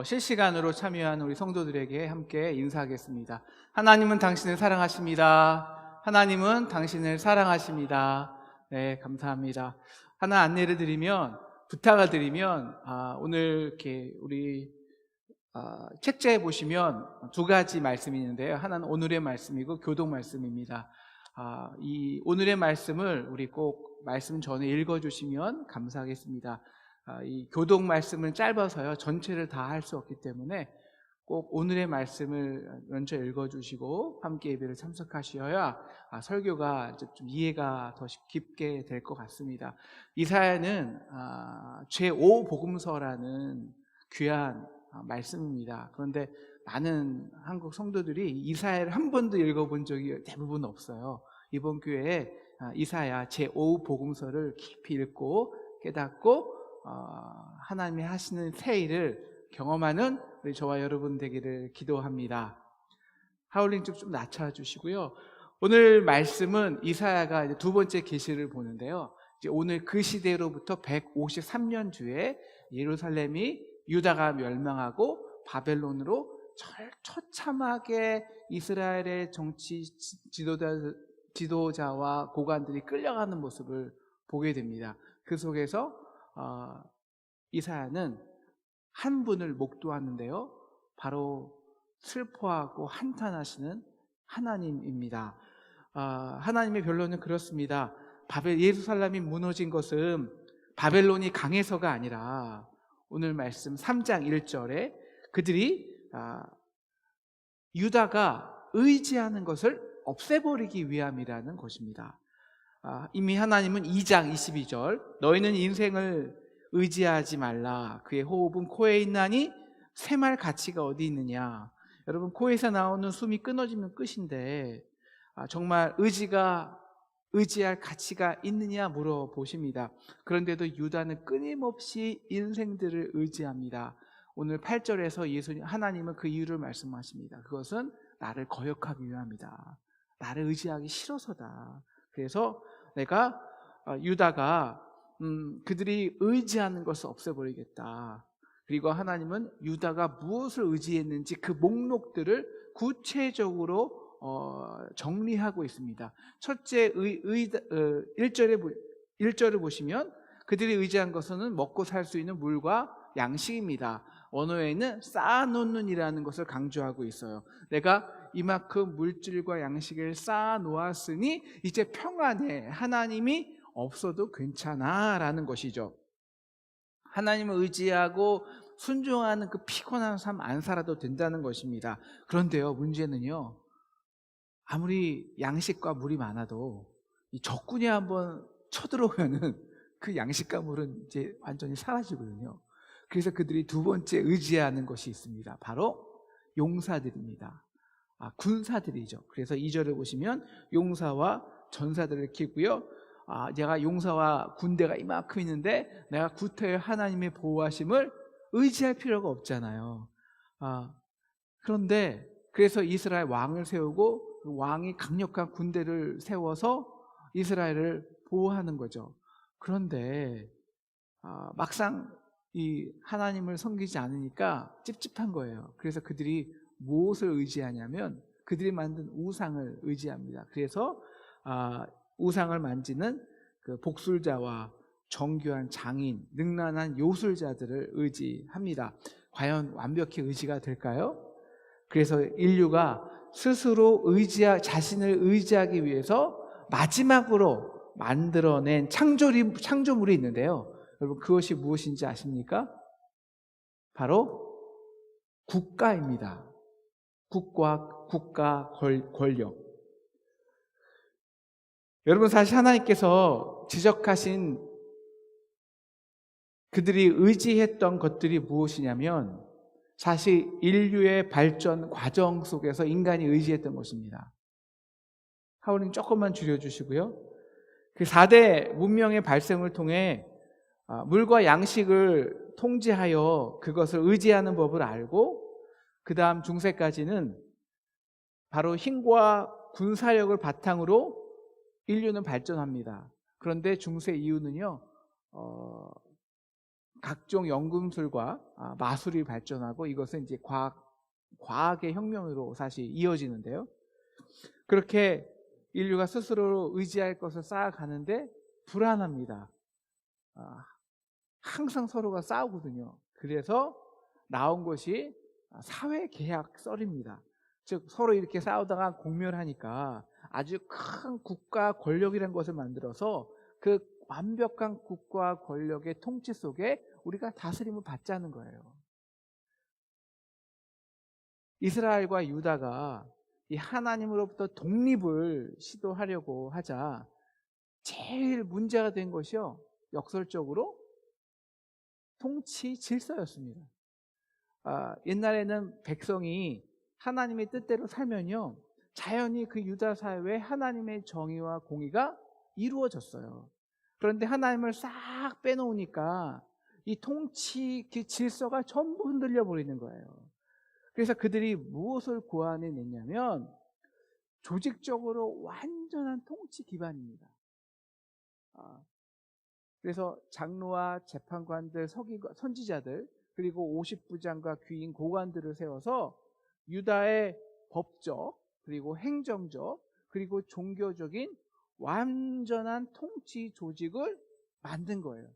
실시간으로 참여한 우리 성도들에게 함께 인사하겠습니다. 하나님은 당신을 사랑하십니다. 하나님은 당신을 사랑하십니다. 네, 감사합니다. 하나 안내를 드리면, 부탁을 드리면, 오늘 이렇게 우리 책자에 보시면 두 가지 말씀이 있는데요. 하나는 오늘의 말씀이고 교독 말씀입니다. 이 오늘의 말씀을 우리 꼭 말씀 전에 읽어주시면 감사하겠습니다. 이 교독 말씀은 짧아서요, 전체를 다 할 수 없기 때문에 꼭 오늘의 말씀을 먼저 읽어주시고 함께 예배를 참석하셔야 설교가 좀 이해가 더 깊게 될 것 같습니다. 이사야는 제5복음서라는 귀한 말씀입니다. 그런데 많은 한국 성도들이 이사야를 한 번도 읽어본 적이 대부분 없어요. 이번 교회에 이사야 제5복음서를 깊이 읽고 깨닫고 하나님이 하시는 새 일을 경험하는 우리 저와 여러분 되기를 기도합니다. 하울링 좀 낮춰주시고요. 오늘 말씀은 이사야가 이제 두 번째 계시를 보는데요. 이제 오늘 그 시대로부터 153년 뒤에 예루살렘이 유다가 멸망하고 바벨론으로 처참하게 이스라엘의 정치 지도자와 고관들이 끌려가는 모습을 보게 됩니다. 그 속에서 이사야는 한 분을 목도하는데요, 바로 슬퍼하고 한탄하시는 하나님입니다. 하나님의 변론은 그렇습니다. 예루살렘이 무너진 것은 바벨론이 강해서가 아니라 오늘 말씀 3장 1절에 그들이 유다가 의지하는 것을 없애버리기 위함이라는 것입니다. 이미 하나님은 2장 22절 너희는 인생을 의지하지 말라. 그의 호흡은 코에 있나니 샘할 가치가 어디 있느냐. 여러분, 코에서 나오는 숨이 끊어지면 끝인데 정말 의지할 가치가 있느냐 물어보십니다. 그런데도 유다는 끊임없이 인생들을 의지합니다. 오늘 8절에서 하나님은 그 이유를 말씀하십니다. 그것은 나를 거역하기 위함이다. 나를 의지하기 싫어서다. 그래서 내가 유다가 그들이 의지하는 것을 없애버리겠다. 그리고 하나님은 유다가 무엇을 의지했는지 그 목록들을 구체적으로 정리하고 있습니다. 첫째 1절을 보시면 그들이 의지한 것은 먹고 살 수 있는 물과 양식입니다. 언어에는 쌓아놓는이라는 것을 강조하고 있어요. 내가 이만큼 물질과 양식을 쌓아놓았으니 이제 평안해. 하나님이 없어도 괜찮아 라는 것이죠. 하나님을 의지하고 순종하는 그 피곤한 삶 안 살아도 된다는 것입니다. 그런데요, 문제는요, 아무리 양식과 물이 많아도 이 적군이 한번 쳐들어오면은 그 양식과 물은 이제 완전히 사라지거든요. 그래서 그들이 두 번째 의지하는 것이 있습니다. 바로 용사들입니다. 군사들이죠. 그래서 2절을 보시면 용사와 전사들을 키고요. 내가 용사와 군대가 이만큼 있는데 내가 구태여 하나님의 보호하심을 의지할 필요가 없잖아요. 그런데 그래서 이스라엘 왕을 세우고 그 왕이 강력한 군대를 세워서 이스라엘을 보호하는 거죠. 그런데 막상 이 하나님을 섬기지 않으니까 찝찝한 거예요. 그래서 그들이 무엇을 의지하냐면 그들이 만든 우상을 의지합니다. 그래서 우상을 만지는 그 복술자와 정교한 장인, 능란한 요술자들을 의지합니다. 과연 완벽히 의지가 될까요? 그래서 인류가 스스로 자신을 의지하기 위해서 마지막으로 만들어낸 창조물이 있는데요. 여러분, 그것이 무엇인지 아십니까? 바로 국가입니다. 국가 권력. 여러분, 사실 하나님께서 지적하신 그들이 의지했던 것들이 무엇이냐면 사실 인류의 발전 과정 속에서 인간이 의지했던 것입니다. 하울링 조금만 줄여주시고요. 그 4대 문명의 발생을 통해 물과 양식을 통제하여 그것을 의지하는 법을 알고 그 다음 중세까지는 바로 힘과 군사력을 바탕으로 인류는 발전합니다. 그런데 중세 이후는요, 각종 연금술과 마술이 발전하고 이것은 이제 과학의 혁명으로 사실 이어지는데요. 그렇게 인류가 스스로 의지할 것을 쌓아가는데 불안합니다. 항상 서로가 싸우거든요. 그래서 나온 것이 사회계약설입니다. 즉 서로 이렇게 싸우다가 공멸하니까 아주 큰 국가 권력이라는 것을 만들어서 그 완벽한 국가 권력의 통치 속에 우리가 다스림을 받자는 거예요. 이스라엘과 유다가 이 하나님으로부터 독립을 시도하려고 하자 제일 문제가 된 것이요, 역설적으로 통치 질서였습니다. 옛날에는 백성이 하나님의 뜻대로 살면요, 자연히 그 유다 사회에 하나님의 정의와 공의가 이루어졌어요. 그런데 하나님을 싹 빼놓으니까 이 통치 그 질서가 전부 흔들려 버리는 거예요. 그래서 그들이 무엇을 고안해냈냐면 조직적으로 완전한 통치 기반입니다. 그래서 장로와 재판관들, 선지자들, 그리고 50부장과 귀인 고관들을 세워서 유다의 법적, 그리고 행정적, 그리고 종교적인 완전한 통치 조직을 만든 거예요.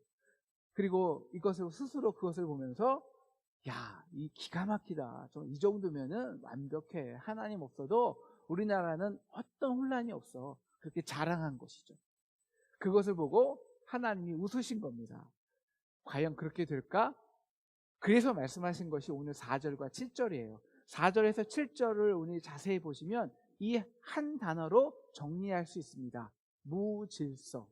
그리고 이것을 스스로 그것을 보면서 야, 이 기가 막히다. 이 정도면은 완벽해. 하나님 없어도 우리나라는 어떤 혼란이 없어. 그렇게 자랑한 것이죠. 그것을 보고 하나님이 웃으신 겁니다. 과연 그렇게 될까? 그래서 말씀하신 것이 오늘 4절과 7절이에요. 4절에서 7절을 오늘 자세히 보시면 이 한 단어로 정리할 수 있습니다. 무질서.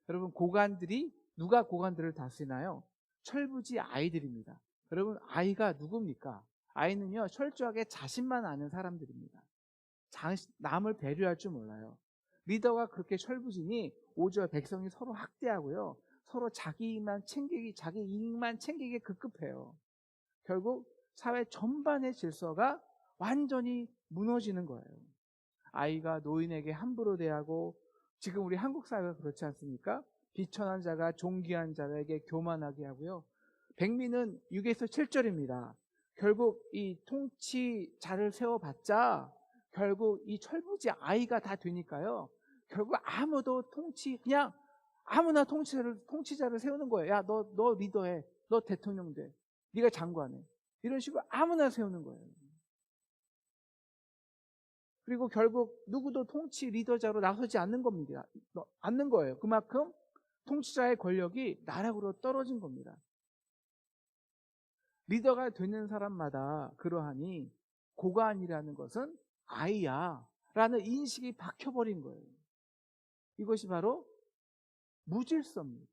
여러분, 고관들이 누가 고관들을 다스리나요? 철부지 아이들입니다. 여러분, 아이가 누굽니까? 아이는요, 철저하게 자신만 아는 사람들입니다. 남을 배려할 줄 몰라요. 리더가 그렇게 철부지니 5절 백성이 서로 학대하고요, 서로 자기 이익만 챙기게 급급해요. 결국 사회 전반의 질서가 완전히 무너지는 거예요. 아이가 노인에게 함부로 대하고, 지금 우리 한국 사회가 그렇지 않습니까? 비천한 자가 존귀한 자에게 교만하게 하고요. 백미는 6에서 7절입니다. 결국 이 통치자를 세워봤자 결국 이 철부지 아이가 다 되니까요, 결국 아무도 그냥 아무나 통치자를 세우는 거예요. 야, 너 리더해. 너 대통령 돼. 네가 장관해. 이런 식으로 아무나 세우는 거예요. 그리고 결국 누구도 통치 리더자로 나서지 않는 겁니다. 않는 거예요. 그만큼 통치자의 권력이 나락으로 떨어진 겁니다. 리더가 되는 사람마다 그러하니 고관이라는 것은 아이야 라는 인식이 박혀버린 거예요. 이것이 바로 무질서입니다.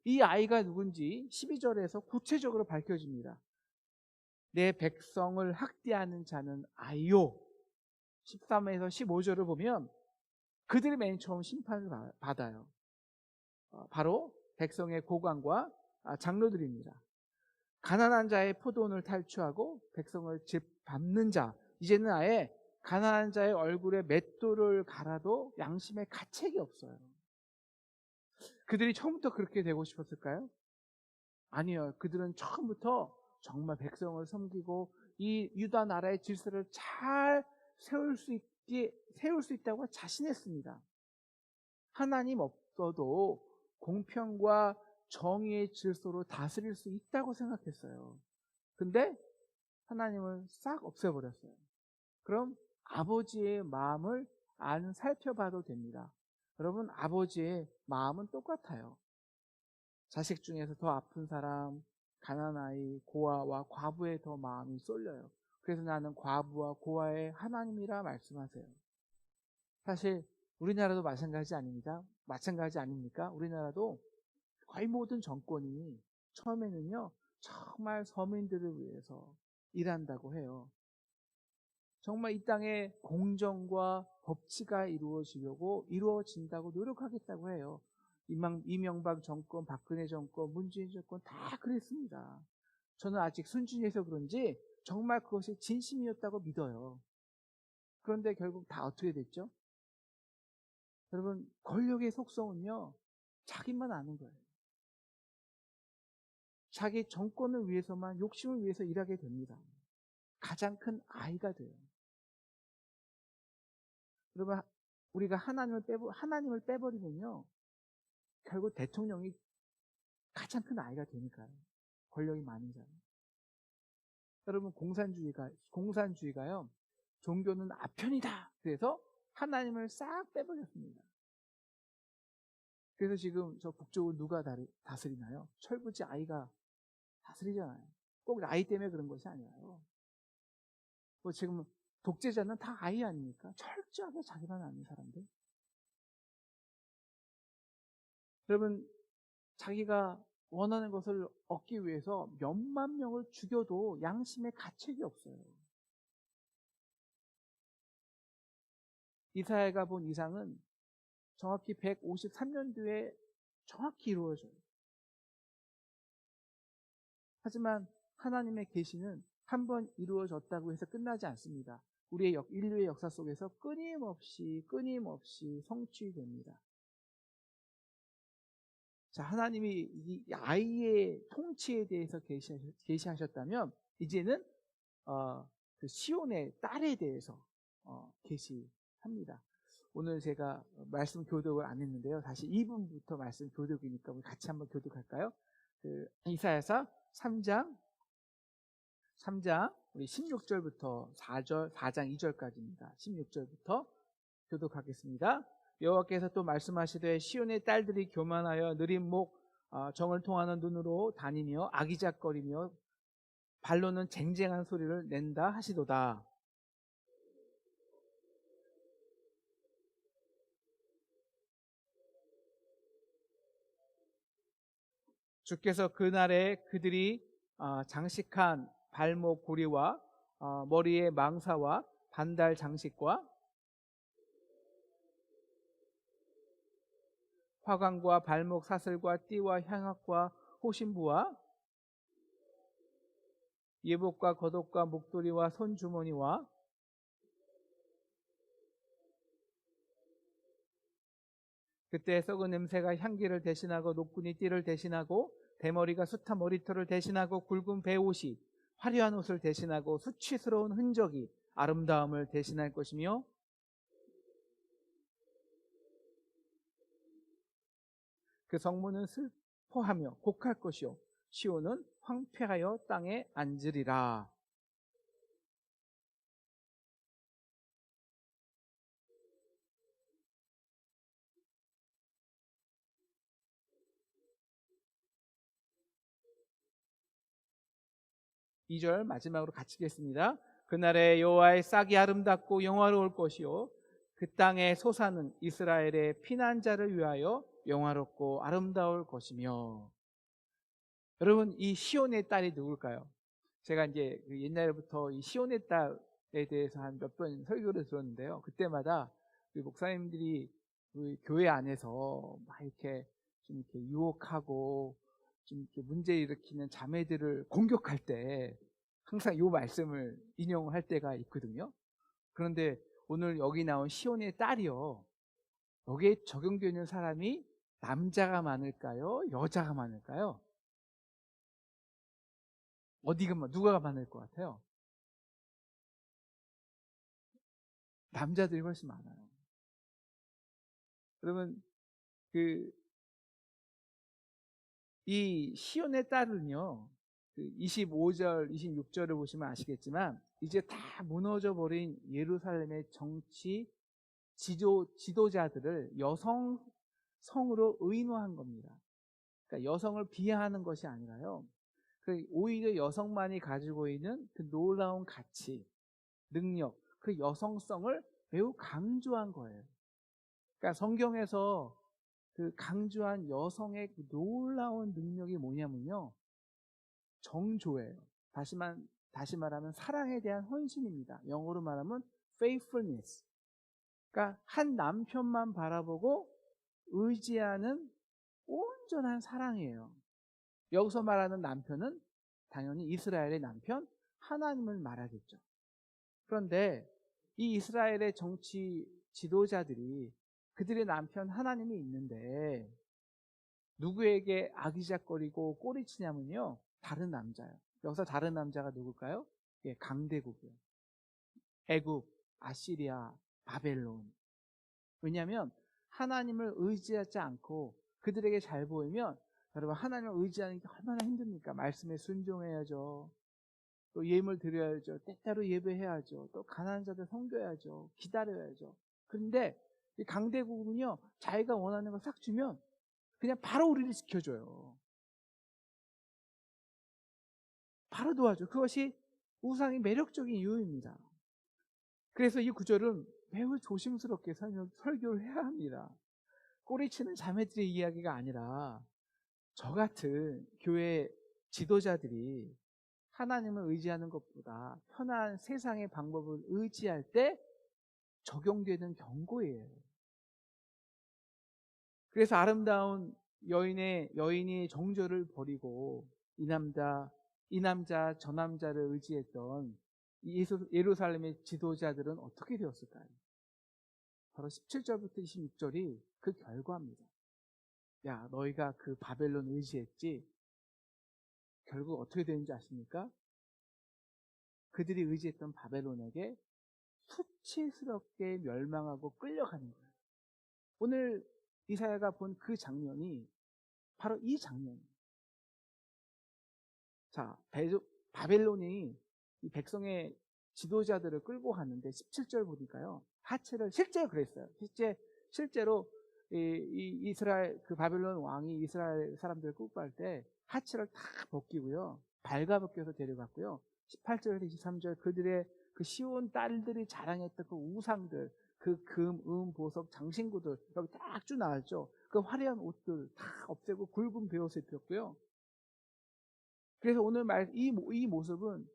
이 아이가 누군지 12절에서 구체적으로 밝혀집니다. 내 백성을 학대하는 자는 아이요. 13에서 15절을 보면 그들이 맨 처음 심판을 받아요. 바로 백성의 고관과 장로들입니다. 가난한 자의 포도원을 탈취하고 백성을 밟는 자, 이제는 아예 가난한 자의 얼굴에 맷돌을 갈아도 양심에 가책이 없어요. 그들이 처음부터 그렇게 되고 싶었을까요? 아니요. 그들은 처음부터 정말 백성을 섬기고 이 유다 나라의 질서를 잘 세울 수 있다고 자신했습니다. 하나님 없어도 공평과 정의의 질서로 다스릴 수 있다고 생각했어요. 근데 하나님을 싹 없애버렸어요. 그럼 아버지의 마음을 안 살펴봐도 됩니다. 여러분, 아버지의 마음은 똑같아요. 자식 중에서 더 아픈 사람, 가난한 아이, 고아와 과부에 더 마음이 쏠려요. 그래서 나는 과부와 고아의 하나님이라 말씀하세요. 사실 우리나라도 마찬가지 아닙니까? 우리나라도 거의 모든 정권이 처음에는요, 정말 서민들을 위해서 일한다고 해요. 정말 이 땅에 공정과 법치가 이루어진다고 노력하겠다고 해요. 이명박 정권, 박근혜 정권, 문재인 정권 다 그랬습니다. 저는 아직 순진해서 그런지 정말 그것이 진심이었다고 믿어요. 그런데 결국 다 어떻게 됐죠? 여러분, 권력의 속성은요, 자기만 아는 거예요. 자기 정권을 위해서만, 욕심을 위해서 일하게 됩니다. 가장 큰 아이가 돼요. 여러분, 우리가 하나님을 빼버리면요, 결국 대통령이 가장 큰 아이가 되니까요. 권력이 많은 사람. 여러분, 공산주의가요, 종교는 아편이다. 그래서 하나님을 싹 빼버렸습니다. 그래서 지금 저 북쪽을 누가 다스리나요? 철부지 아이가 다스리잖아요. 꼭 나이 때문에 그런 것이 아니라요. 뭐 지금 독재자는 다 아이 아닙니까? 철저하게 자기만 아는 사람들. 여러분, 자기가 원하는 것을 얻기 위해서 몇만 명을 죽여도 양심의 가책이 없어요. 이사야가 본 이상은 정확히 153년도에 정확히 이루어져요. 하지만 하나님의 계시는 한 번 이루어졌다고 해서 끝나지 않습니다. 우리의 인류의 역사 속에서 끊임없이 성취됩니다. 자, 하나님이 이 아이의 통치에 대해서 계시하셨다면 이제는 그 시온의 딸에 대해서 계시합니다. 오늘 제가 말씀 교독을 안 했는데요. 다시 2분부터 말씀 교독이니까 우리 같이 한번 교독할까요? 그 이사야서 3장 우리 16절부터 4장 2절까지입니다. 16절부터 교독하겠습니다. 여호와께서 또 말씀하시되 시온의 딸들이 교만하여 느린 목 정을 통하는 눈으로 다니며 아기작거리며 발로는 쟁쟁한 소리를 낸다 하시도다. 주께서 그날에 그들이 장식한 발목 고리와 머리에 망사와 반달 장식과 화관과 발목 사슬과 띠와 향악과 호신부와 예복과 겉옷과 목도리와 손주머니와 그때 썩은 냄새가 향기를 대신하고 노끈이 띠를 대신하고 대머리가 숱한 머리털을 대신하고 굵은 베옷이 화려한 옷을 대신하고 수치스러운 흔적이 아름다움을 대신할 것이며 그 성문은 슬퍼하며 곡할 것이요 시온은 황폐하여 땅에 앉으리라. 이 절 마지막으로 같이 읽겠습니다. 그날에 여호와의 싹이 아름답고 영화로울 것이요 그 땅에 솟아는 이스라엘의 피난자를 위하여 영화롭고 아름다울 것이며. 여러분, 이 시온의 딸이 누굴까요? 제가 이제 옛날부터 이 시온의 딸에 대해서 한 몇 번 설교를 들었는데요. 그때마다 우리 목사님들이 우리 교회 안에서 막 이렇게 좀 이렇게 유혹하고 좀 이렇게 문제 일으키는 자매들을 공격할 때 항상 이 말씀을 인용할 때가 있거든요. 그런데 오늘 여기 나온 시온의 딸이요, 여기에 적용되는 사람이 남자가 많을까요? 여자가 많을까요? 누가 많을 것 같아요? 남자들이 훨씬 많아요. 여러분, 이 시온의 딸은요, 25절, 26절을 보시면 아시겠지만 이제 다 무너져 버린 예루살렘의 정치 지도자들을 성으로 의노한 겁니다. 그러니까 여성을 비하하는 것이 아니라요, 오히려 여성만이 가지고 있는 그 놀라운 가치, 능력, 그 여성성을 매우 강조한 거예요. 그러니까 성경에서 그 강조한 여성의 그 놀라운 능력이 뭐냐면요, 정조예요. 다시 말하면 사랑에 대한 헌신입니다. 영어로 말하면 faithfulness. 그러니까 한 남편만 바라보고 의지하는 온전한 사랑이에요. 여기서 말하는 남편은 당연히 이스라엘의 남편 하나님을 말하겠죠. 그런데 이 이스라엘의 정치 지도자들이 그들의 남편 하나님이 있는데 누구에게 아기작거리고 꼬리치냐면요, 다른 남자예요. 여기서 다른 남자가 누굴까요? 예, 강대국이에요. 애굽, 아시리아, 바벨론. 왜냐하면 하나님을 의지하지 않고 그들에게 잘 보이면, 여러분 하나님을 의지하는 게 얼마나 힘듭니까? 말씀에 순종해야죠. 또 예물 드려야죠. 때때로 예배해야죠. 또 가난한 자들 섬겨야죠. 기다려야죠. 그런데 이 강대국은요, 자기가 원하는 걸 싹 주면 그냥 바로 우리를 지켜줘요. 바로 도와줘. 그것이 우상의 매력적인 이유입니다. 그래서 이 구절은 매우 조심스럽게 설교를 해야 합니다. 꼬리치는 자매들의 이야기가 아니라 저 같은 교회 지도자들이 하나님을 의지하는 것보다 편한 세상의 방법을 의지할 때 적용되는 경고예요. 그래서 아름다운 여인이 정절을 버리고 이 남자 저 남자를 의지했던 예루살렘의 지도자들은 어떻게 되었을까요? 바로 17절부터 26절이 그 결과입니다. 야, 너희가 그 바벨론 의지했지? 결국 어떻게 되는지 아십니까? 그들이 의지했던 바벨론에게 수치스럽게 멸망하고 끌려가는 거예요. 오늘 이사야가 본 그 장면이 바로 이 장면이에요. 자, 바벨론이 이 백성의 지도자들을 끌고 가는데 17절 보니까요, 하체를 실제로 그랬어요. 실제로 이 이스라엘 그 바벨론 왕이 이스라엘 사람들을 끌고 갈 때 하체를 다 벗기고요, 발가벗겨서 데려갔고요. 18절에서 23절 그들의 그 시온 딸들이 자랑했던 그 우상들, 그 금, 보석, 장신구들 여기 딱 쭉 나왔죠. 그 화려한 옷들 다 없애고 굵은 베옷을 입혔고요. 그래서 오늘 이 모습은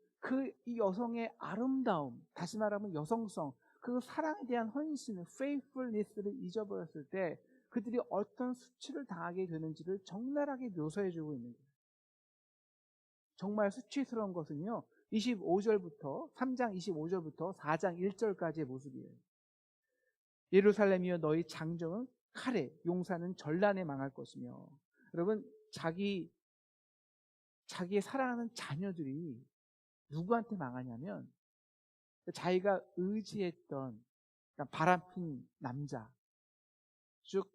이 여성의 아름다움, 다시 말하면 여성성, 그 사랑에 대한 헌신, faithfulness를 잊어버렸을 때 그들이 어떤 수치를 당하게 되는지를 적나라하게 묘사해주고 있는 거예요. 정말 수치스러운 것은요, 3장 25절부터 4장 1절까지의 모습이에요. 예루살렘이여 너희 장정은 칼에, 용사는 전란에 망할 것이며. 여러분, 자기의 사랑하는 자녀들이 누구한테 망하냐면 자기가 의지했던, 그러니까 바람핀 남자, 즉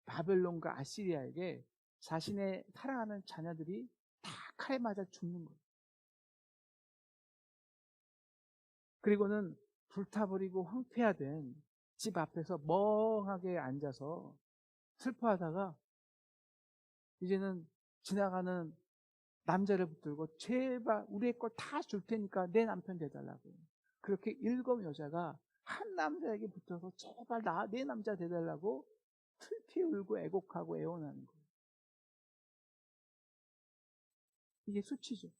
바벨론과 아시리아에게 자신의 사랑하는 자녀들이 다 칼에 맞아 죽는 거예요. 그리고는 불타버리고 황폐화된 집 앞에서 멍하게 앉아서 슬퍼하다가 이제는 지나가는 남자를 붙들고 제발 우리의 걸 다 줄 테니까 내 남편 돼달라고. 그렇게 7 여자가 한 남자에게 붙어서 제발 내 남자 돼달라고 슬피 울고 애곡하고 애원하는 거예요. 이게 수치죠.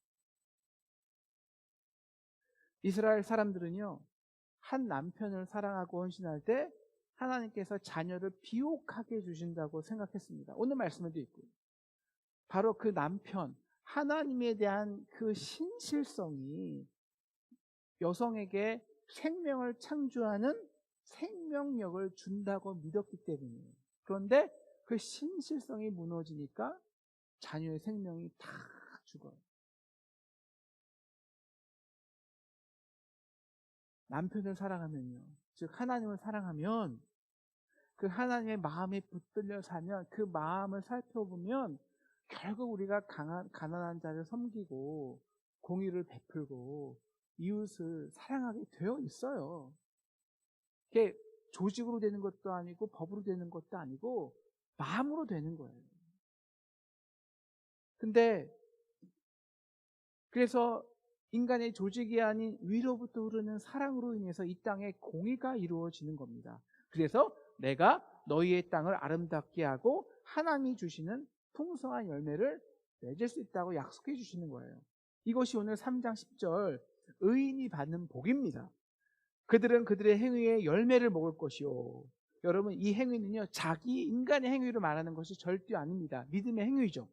이스라엘 사람들은요, 한 남편을 사랑하고 헌신할 때 하나님께서 자녀를 비옥하게 해주신다고 생각했습니다. 오늘 말씀에도 있고요. 바로 그 남편, 하나님에 대한 그 신실성이 여성에게 생명을 창조하는 생명력을 준다고 믿었기 때문이에요. 그런데 그 신실성이 무너지니까 자녀의 생명이 다 죽어요. 남편을 사랑하면요, 즉 하나님을 사랑하면 그 하나님의 마음에 붙들려 사면, 그 마음을 살펴보면 결국 우리가 가난한 자를 섬기고 공의를 베풀고 이웃을 사랑하게 되어 있어요. 그게 조직으로 되는 것도 아니고 법으로 되는 것도 아니고 마음으로 되는 거예요. 근데 그래서 인간의 조직이 아닌 위로부터 흐르는 사랑으로 인해서 이 땅에 공의가 이루어지는 겁니다. 그래서 내가 너희의 땅을 아름답게 하고 하나님이 주시는 풍성한 열매를 맺을 수 있다고 약속해 주시는 거예요. 이것이 오늘 3장 10절 의인이 받는 복입니다. 그들은 그들의 행위의 열매를 먹을 것이요. 여러분, 이 행위는요, 자기 인간의 행위로 말하는 것이 절대 아닙니다. 믿음의 행위죠.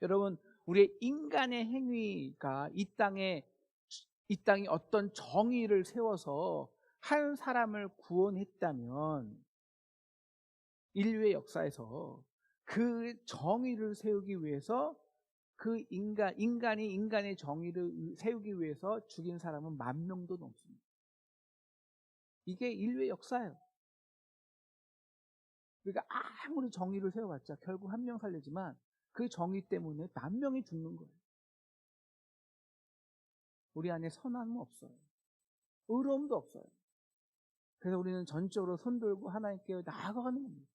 여러분, 우리의 인간의 행위가 이 땅이 어떤 정의를 세워서 한 사람을 구원했다면 인류의 역사에서 그 정의를 세우기 위해서 그 인간이 인간의 정의를 세우기 위해서 죽인 사람은 10,000명도 넘습니다. 이게 인류의 역사예요. 그러니까 아무리 정의를 세워봤자 결국 한 명 살리지만 그 정의 때문에 10,000명이 죽는 거예요. 우리 안에 선함은 없어요. 의로움도 없어요. 그래서 우리는 전적으로 손들고 하나님께 나아가는 겁니다.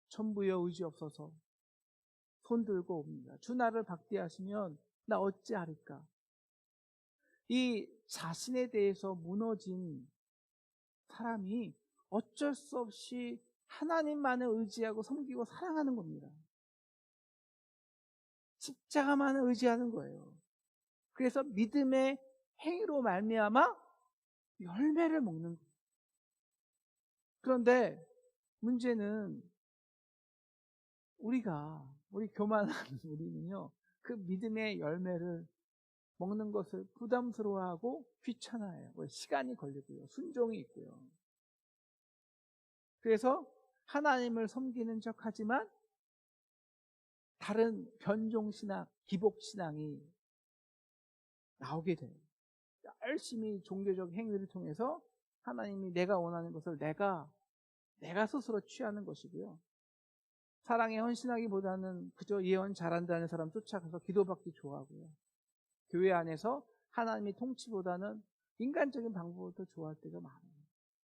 천부여 의지 없어서 손들고 옵니다. 주 나를 박대하시면 나 어찌하리까. 이 자신에 대해서 무너진 사람이 어쩔 수 없이 하나님만을 의지하고 섬기고 사랑하는 겁니다. 십자가만을 의지하는 거예요. 그래서 믿음의 행위로 말미암아 열매를 먹는 거예요. 그런데 문제는 우리 교만한 우리는요, 그 믿음의 열매를 먹는 것을 부담스러워하고 귀찮아해요. 시간이 걸리고요, 순종이 있고요. 그래서 하나님을 섬기는 척하지만 다른 변종신앙, 기복신앙이 나오게 돼요. 열심히 종교적 행위를 통해서 하나님이 내가 원하는 것을 내가 스스로 취하는 것이고요. 사랑에 헌신하기보다는 그저 예언 잘한다는 사람 쫓아가서 기도받기 좋아하고요. 교회 안에서 하나님의 통치보다는 인간적인 방법을 더 좋아할 때가 많아요.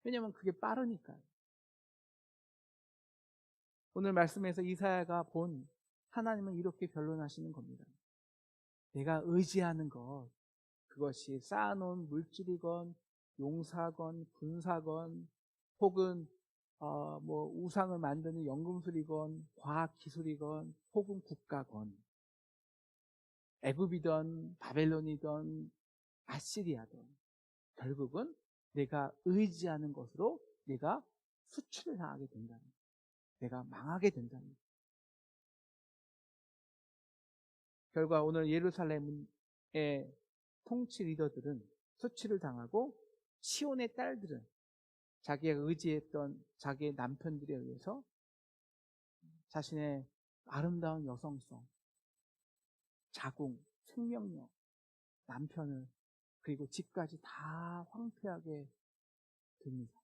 왜냐하면 그게 빠르니까요. 오늘 말씀에서 이사야가 본 하나님은 이렇게 변론하시는 겁니다. 내가 의지하는 것, 그것이 쌓아놓은 물질이건 용사건 군사건 혹은 우상을 만드는 연금술이건 과학기술이건 혹은 국가건 애굽이든 바벨론이든 아시리아든 결국은 내가 의지하는 것으로 내가 수치를 당하게 된다는 거예요. 내가 망하게 된다는 거예요. 결과 오늘 예루살렘의 통치 리더들은 수치를 당하고 시온의 딸들은 자기가 의지했던 자기의 남편들에 의해서 자신의 아름다운 여성성, 자궁, 생명력, 남편을 그리고 집까지 다 황폐하게 됩니다.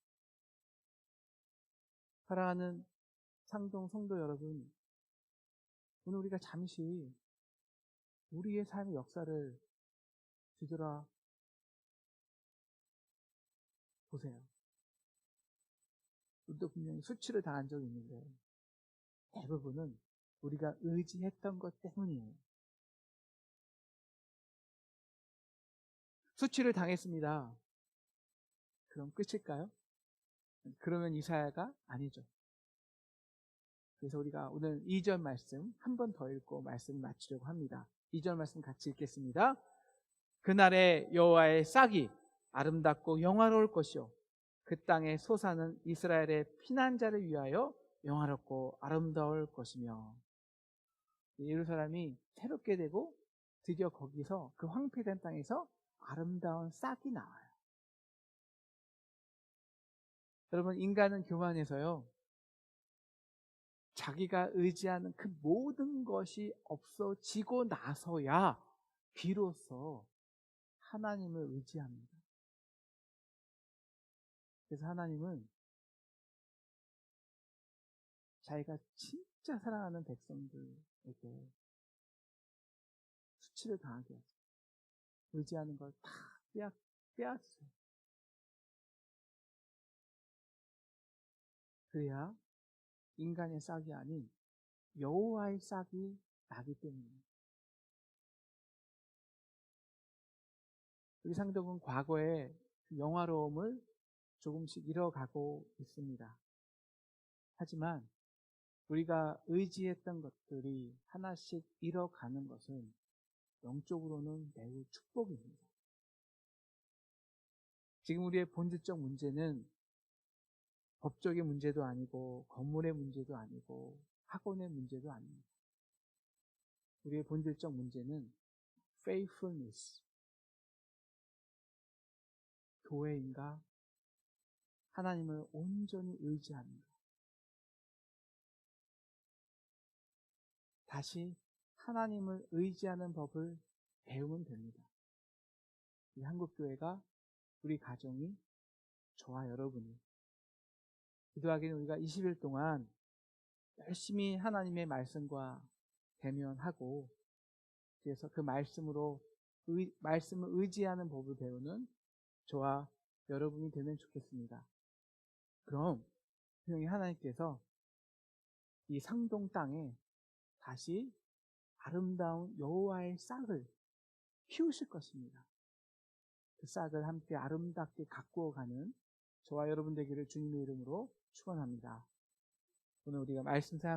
사랑하는 상동 성도 여러분, 오늘 우리가 잠시 우리의 삶의 역사를 뒤돌아 보세요. 우리도 분명히 수치를 당한 적이 있는데 대부분은 우리가 의지했던 것 때문이에요. 수치를 당했습니다. 그럼 끝일까요? 그러면 이사야가 아니죠. 그래서 우리가 오늘 2절 말씀 한 번 더 읽고 말씀을 마치려고 합니다. 2절 말씀 같이 읽겠습니다. 그날에 여호와의 싹이 아름답고 영화로울 것이요 그 땅의 소사는 이스라엘의 피난자를 위하여 영화롭고 아름다울 것이며. 예루살렘이 새롭게 되고 드디어 거기서 그 황폐된 땅에서 아름다운 싹이 나와요. 여러분, 인간은 교만해서요, 자기가 의지하는 그 모든 것이 없어지고 나서야 비로소 하나님을 의지합니다. 그래서 하나님은 자기가 진짜 사랑하는 백성들에게 수치를 당하게 하죠. 의지하는 걸 다 빼앗으세요. 그래야 인간의 싹이 아닌 여호와의 싹이 나기 때문입니다. 우리 상독은 과거에 영화로움을 조금씩 잃어가고 있습니다. 하지만 우리가 의지했던 것들이 하나씩 잃어가는 것은 영적으로는 매우 축복입니다. 지금 우리의 본질적 문제는 법적인 문제도 아니고 건물의 문제도 아니고 학원의 문제도 아닙니다. 우리의 본질적 문제는 faithfulness, 교회인가? 하나님을 온전히 의지하는가? 다시 하나님을 의지하는 법을 배우면 됩니다. 이 한국교회가, 우리 가정이, 저와 여러분이 기도하기는 우리가 20일 동안 열심히 하나님의 말씀과 대면하고, 그래서 그 말씀을 의지하는 법을 배우는 저와 여러분이 되면 좋겠습니다. 그럼 분명히 하나님께서 이 상동 땅에 다시 아름다운 여호와의 싹을 피우실 것입니다. 그 싹을 함께 아름답게 가꾸어가는 저와 여러분 되기를 주님의 이름으로 축원합니다. 오늘 우리가 말씀 생각